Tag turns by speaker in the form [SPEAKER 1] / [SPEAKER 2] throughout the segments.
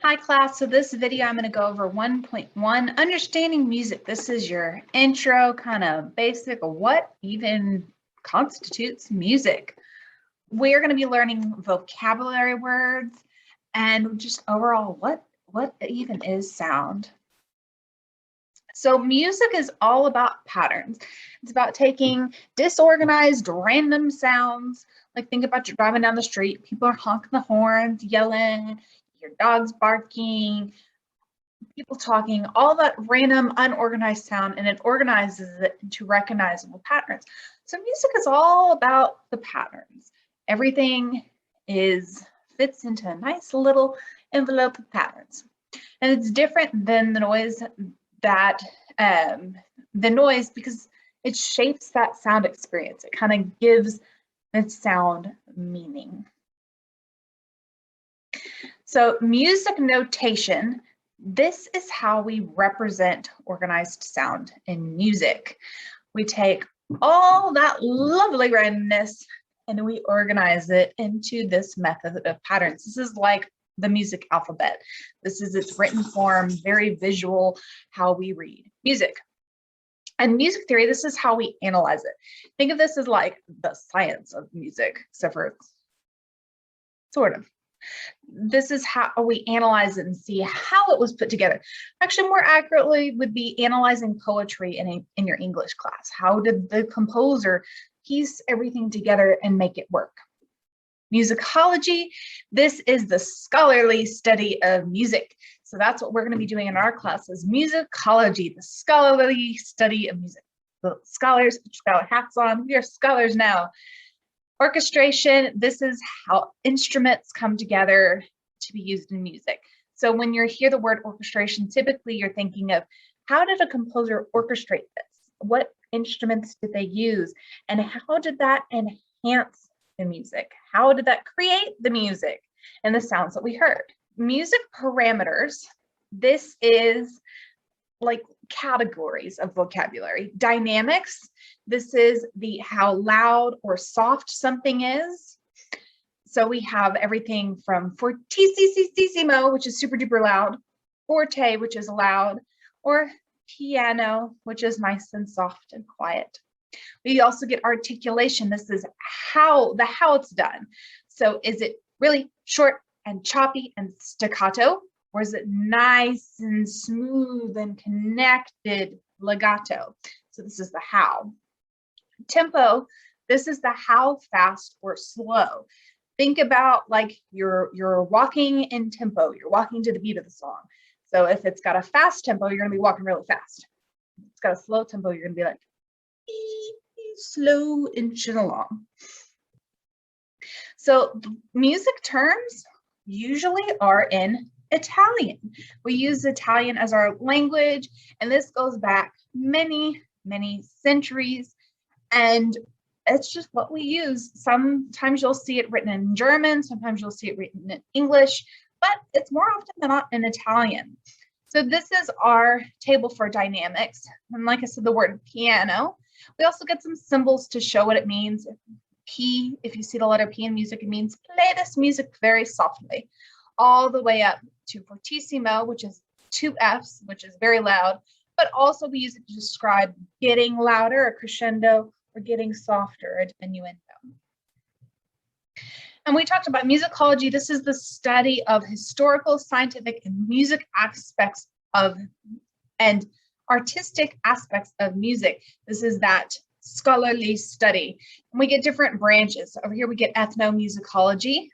[SPEAKER 1] Hi class, so this video I'm going to go over 1.1, understanding music. This is your intro, kind of basic of what even constitutes music. We're going to be learning vocabulary words and just overall what even is sound. So music is all about patterns. It's about taking disorganized random sounds, like think about you driving down the street, people are honking the horns, yelling, your dog's barking, people talking, all that random unorganized sound, and it organizes it into recognizable patterns. So music is all about the patterns. Everything fits into a nice little envelope of patterns. And it's different than the noise because it shapes that sound experience. It kind of gives the sound meaning. So music notation, this is how we represent organized sound in music. We take all that lovely randomness and we organize it into this method of patterns. This is like the music alphabet. This is its written form, very visual, how we read music. And music theory, this is how we analyze it. Think of this as like the science of music, except for it's sort of. This is how we analyze it and see how it was put together. Actually, more accurately would be analyzing poetry in your English class. How did the composer piece everything together and make it work? Musicology, this is the scholarly study of music. So that's what we're going to be doing in our class is musicology, the scholarly study of music. The scholars, put your hats on, we are scholars now. Orchestration, this is how instruments come together to be used in music. So when you hear the word orchestration, typically you're thinking of how did a composer orchestrate this? What instruments did they use? And how did that enhance the music? How did that create the music and the sounds that we heard? Music parameters, this is like categories of vocabulary. Dynamics, this is how loud or soft something is. So we have everything from fortissimo, which is super duper loud, forte, which is loud, or piano, which is nice and soft and quiet. We also get articulation. This is how it's done. So is it really short and choppy and staccato? Or is it nice and smooth and connected legato? So this is the how. Tempo, this is the how fast or slow. Think about like you're walking in tempo, you're walking to the beat of the song. So if it's got a fast tempo, you're gonna be walking really fast. If it's got a slow tempo, you're gonna be like slow inching along. So music terms usually are in Italian. We use Italian as our language, and this goes back many, many centuries, and it's just what we use. Sometimes you'll see it written in German, sometimes you'll see it written in English, but it's more often than not in Italian. So this is our table for dynamics. And like I said, the word piano, we also get some symbols to show what it means. P, if you see the letter P in music, it means play this music very softly, all the way up to fortissimo, which is 2 Fs, which is very loud, but also we use it to describe getting louder, a crescendo, or getting softer, a diminuendo. And we talked about musicology. This is the study of historical, scientific, and music aspects of, and artistic aspects of music. This is that scholarly study. And we get different branches. Over here we get ethnomusicology.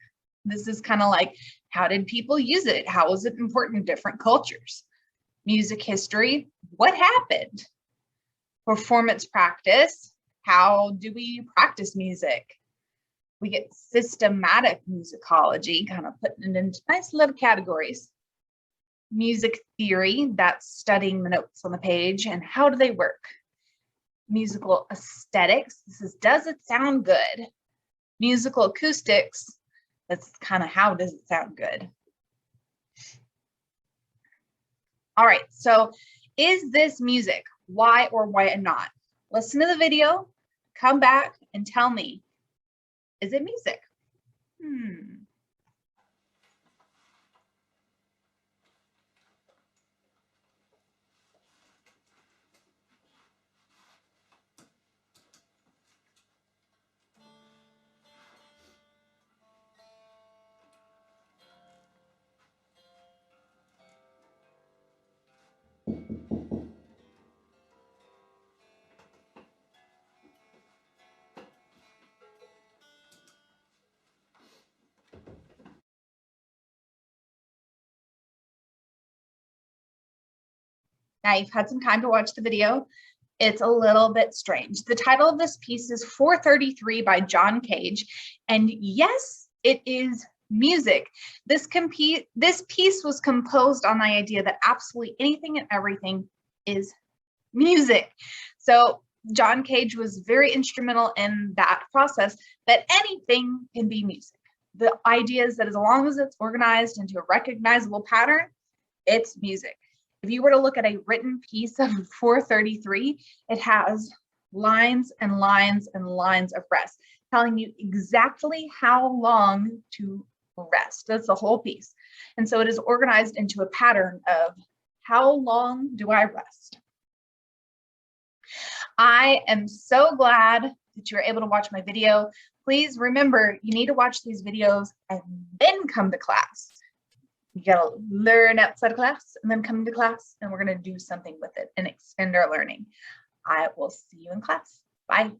[SPEAKER 1] This is kind of like, how did people use it? How was it important in different cultures? Music history, what happened? Performance practice, how do we practice music? We get systematic musicology, kind of putting it into nice little categories. Music theory, that's studying the notes on the page and how do they work? Musical aesthetics, this is, does it sound good? Musical acoustics, that's kind of how does it sound good? All right, so is this music? Why or why not? Listen to the video, come back and tell me, is it music? Now you've had some time to watch the video. It's a little bit strange. The title of this piece is 433 by John Cage. And yes, it is music. This piece was composed on the idea that absolutely anything and everything is music. So John Cage was very instrumental in that process, that anything can be music. The idea is that as long as it's organized into a recognizable pattern, it's music. If you were to look at a written piece of 433, it has lines and lines and lines of rest, telling you exactly how long to rest. That's the whole piece. And so it is organized into a pattern of how long do I rest? I am so glad that you were able to watch my video. Please remember, you need to watch these videos and then come to class. You gotta learn outside of class and then come to class, and we're gonna do something with it and extend our learning. I will see you in class. Bye.